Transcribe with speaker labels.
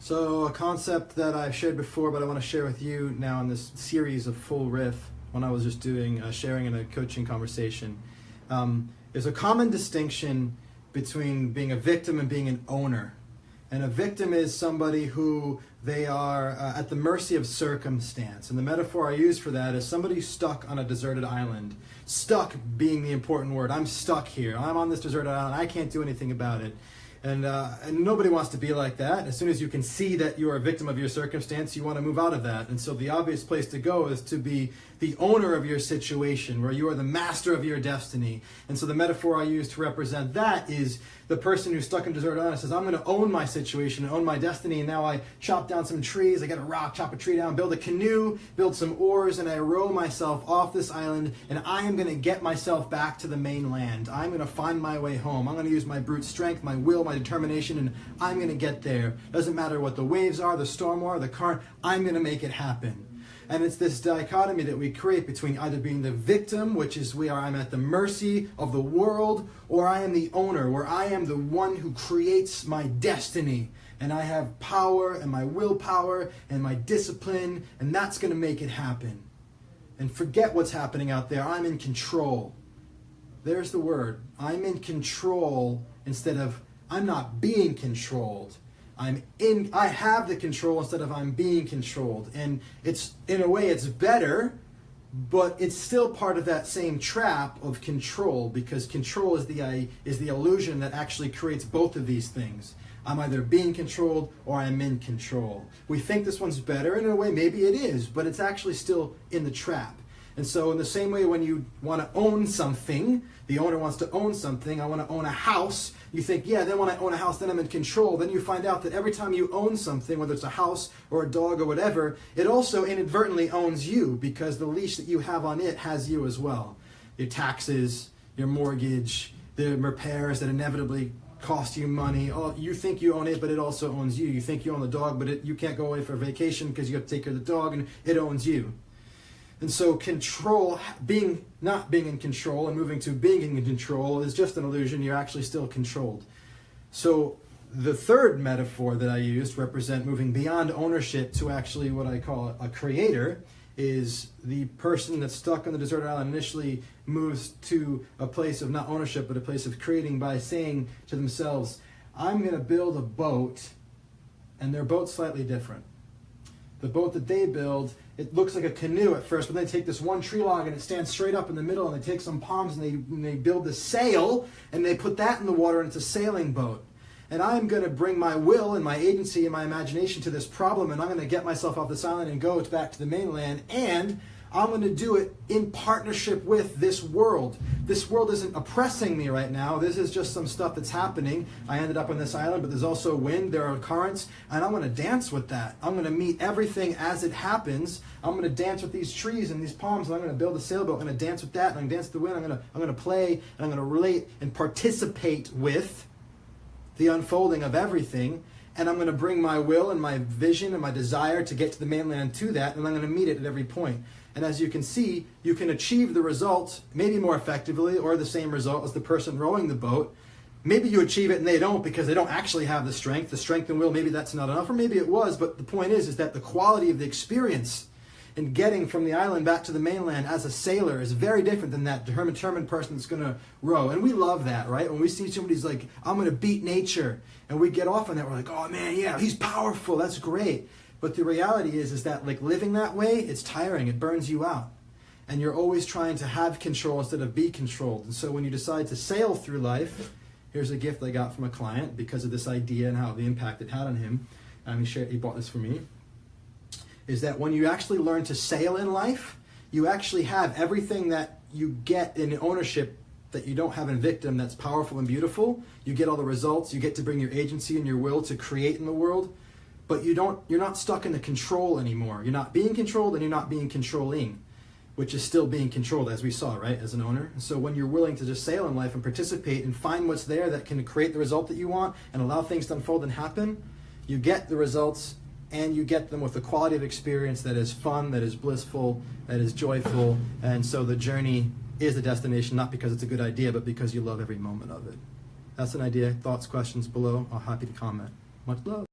Speaker 1: So a concept that I've shared before, but I want to share with you now in this series of full riff when I was just doing sharing in a coaching conversation. There's a common distinction between being a victim and being an owner. And a victim is somebody who they are at the mercy of circumstance. And the metaphor I use for that is somebody stuck on a deserted island. Stuck being the important word. I'm stuck here. I'm on this deserted island. I can't do anything about it. And nobody wants to be like that. As soon as you can see that you are a victim of your circumstance, you want to move out of that. And so the obvious place to go is to be the owner of your situation, where you are the master of your destiny. And so the metaphor I use to represent that is the person who's stuck in a deserted island says, I'm going to own my situation, own my destiny, and now I chop down some trees, I get a rock, chop a tree down, build a canoe, build some oars, and I row myself off this island, and I am going to get myself back to the mainland. I'm going to find my way home. I'm going to use my brute strength, my will, my determination, and I'm going to get there. Doesn't matter what the waves are, the storm are, the current, I'm going to make it happen. And it's this dichotomy that we create between either being the victim, which is where I'm at the mercy of the world, or I am the owner, where I am the one who creates my destiny. And I have power and my willpower and my discipline, and that's going to make it happen. And forget what's happening out there. I'm in control. There's the word. I'm in control instead of I'm not being controlled. I have the control instead of I'm being controlled. And it's, in a way, it's better, but it's still part of that same trap of control, because control is the illusion that actually creates both of these things. I'm either being controlled or I'm in control. We think this one's better, and in a way maybe it is, but it's actually still in the trap. And so in the same way, when you want to own something, the owner wants to own something, I want to own a house, you think, yeah, then when I own a house, then I'm in control. Then you find out that every time you own something, whether it's a house or a dog or whatever, it also inadvertently owns you, because the leash that you have on it has you as well. Your taxes, your mortgage, the repairs that inevitably cost you money. Oh, you think you own it, but it also owns you. You think you own the dog, but you can't go away for a vacation because you have to take care of the dog, and it owns you. And so control, not being in control and moving to being in control is just an illusion. You're actually still controlled. So the third metaphor that I used to represent moving beyond ownership to actually what I call a creator is the person that's stuck on the deserted island initially moves to a place of not ownership, but a place of creating by saying to themselves, I'm going to build a boat, and their boat's slightly different. The boat that they build, it looks like a canoe at first, but then they take this one tree log and it stands straight up in the middle, and they take some palms and they build the sail, and they put that in the water, and it's a sailing boat. And I'm going to bring my will and my agency and my imagination to this problem, and I'm going to get myself off this island and go back to the mainland, and I'm going to do it in partnership with this world. This world isn't oppressing me right now. This is just some stuff that's happening. I ended up on this island, but there's also wind, there are currents, and I'm going to dance with that. I'm going to meet everything as it happens. I'm going to dance with these trees and these palms, and I'm going to build a sailboat. I'm going to dance with that, and I'm going to dance with the wind. I'm going to play, and I'm going to relate and participate with the unfolding of everything. And I'm going to bring my will and my vision and my desire to get to the mainland to that, and I'm going to meet it at every point. And as you can see, you can achieve the result maybe more effectively, or the same result as the person rowing the boat. Maybe you achieve it and they don't, because they don't actually have the strength and will, maybe that's not enough, or maybe it was, but the point is that the quality of the experience in getting from the island back to the mainland as a sailor is very different than that determined person that's going to row. And we love that, right? When we see somebody's like, I'm going to beat nature, and we get off on that, we're like, oh man, yeah, he's powerful, that's great. But the reality is that like living that way, it's tiring, it burns you out. And you're always trying to have control instead of be controlled. And so when you decide to sail through life, here's a gift I got from a client because of this idea and how the impact it had on him. He bought this for me. Is that when you actually learn to sail in life, you actually have everything that you get in ownership that you don't have in victim that's powerful and beautiful. You get all the results, you get to bring your agency and your will to create in the world. But you're not stuck in the control anymore. You're not being controlled, and you're not being controlling, which is still being controlled, as we saw, right, as an owner. And so when you're willing to just sail in life and participate and find what's there that can create the result that you want and allow things to unfold and happen, you get the results, and you get them with a quality of experience that is fun, that is blissful, that is joyful. And so the journey is the destination, not because it's a good idea, but because you love every moment of it. That's an idea. Thoughts, questions below. I'm happy to comment. Much love.